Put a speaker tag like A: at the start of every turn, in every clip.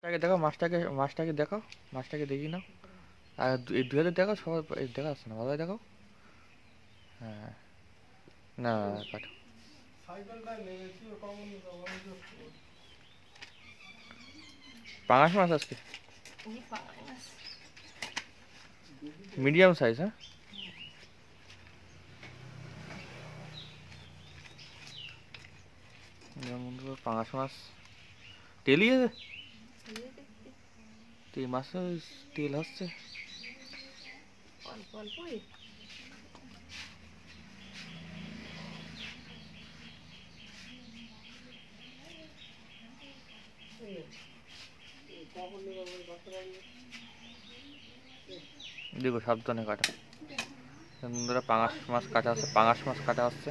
A: মাছটাকে দেখো, মাছটাকে দেখো, মাছটাকে দেখি না। আর এই দুই হাতে দেখো, সবাই দেখা যাচ্ছে না, ভালোই দেখো। হ্যাঁ, না কাটো। পাঙাশ মাছ আজকে মিডিয়াম সাইজ। হ্যাঁ, পাঙাশ মাছ তেলই আছে, এই মাছে তেল হচ্ছে
B: অল্প অল্প।
A: দেখো সাবধানে কাটা বন্ধুরা। পাঙাশ মাছ কাটা হচ্ছে, পাঙাশ মাছ কাটা হচ্ছে।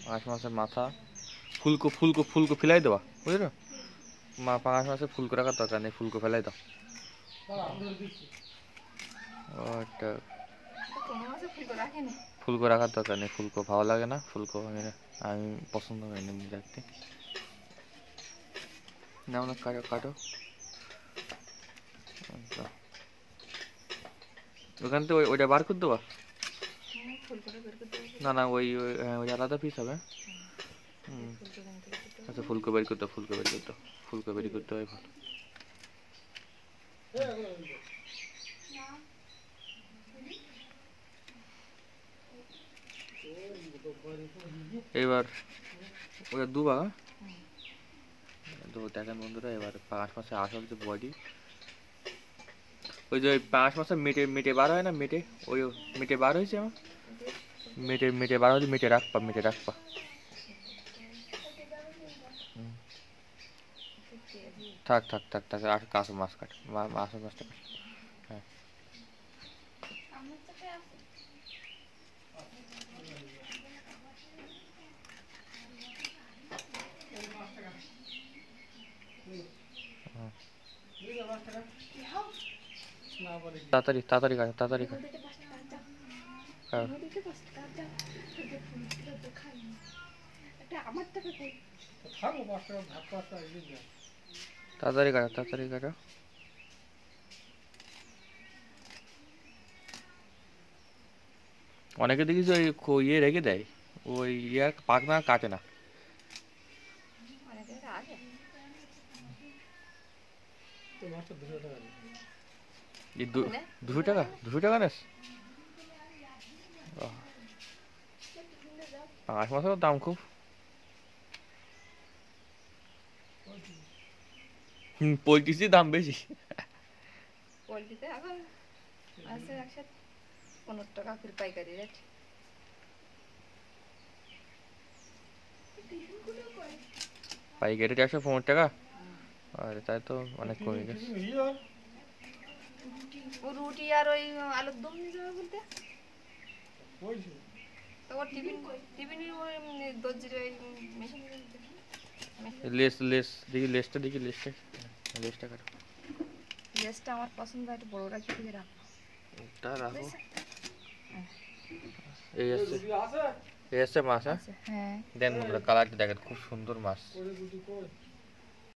A: পাঙাশ মাছের মাথা ফুলকো ফুলকো ফুলকো ফেলাই দেওয়া, বুঝলো? পাঙাশ মাছের ফুলকো রাখার দরকার নেই, ফুলকো ফেলাই দাও। ওটা ফুলকো রাখার দরকার নেই, ফুলকো ভালো লাগে না, ফুলকো আমি পছন্দ করি না দেখতে। না না, কাটো কাটো। ওখান থেকে ওইটা বার করে দেওয়া। না না, ওই আলাদা পিস হবে। আচ্ছা, ফুলকো বের করতে, ফুলকো বের করতে, ফুলকো বের করতে হয় ভালো। এবার ওটা দুবা দেখেন বন্ধুরা। এবার পাঙাশ মাছের আসল যে বডি, ওই যে ওই পাঙাশ মাছের মেটে মেটে বার হয় না, মেটে ওই মেটে বার হয়েছে আমার, মেটে মেটে বার হয়েছে, মেটে রাখবা, মেটে রাখবা। থাক থাক থাক থাক, আর কাঁচা মাছ কাট, মাছের মাছটা কাট। হ্যাঁ, তাড়াতাড়ি তাড়াতাড়ি কাট, তাড়াতাড়ি কাট। তাড়াতাড়ি কাটো, তাড়াতাড়ি কাটো। অনেকে দেখিস ওই ইয়ে রেখে দেয়, ওই ইয়ে পাক না কাটে না। এই 200 টাকা, 200 টাকা নেস? পাঙাশ মাছের দাম খুব। পোলট্রির দাম বেশি।
B: পোলট্রিতে এখন আছে 115 টাকা করে পাইকারি রেট।
A: পাইকারি 115 টাকা? আরে তাই তো অনেক কমে গেছে।
B: রুটি আর ওই আলুর দম নিয়ে যাবে বলতে, তো ওর টিফিনের ওই দর্জির ওই মেশিন।
A: লেস লেস দেখি, লেসটা দেখি, লেসটা, লেসটা কাটো।
B: লেসটা আমার পছন্দ, একটু বড় রাখি দিয়ে রাখো।
A: ওটা রাখো। এই আছে, এই আছে মাছ। হ্যাঁ,
B: হ্যাঁ
A: দেন বন্ধুরা, কালারটা দেখেন, খুব সুন্দর মাছ।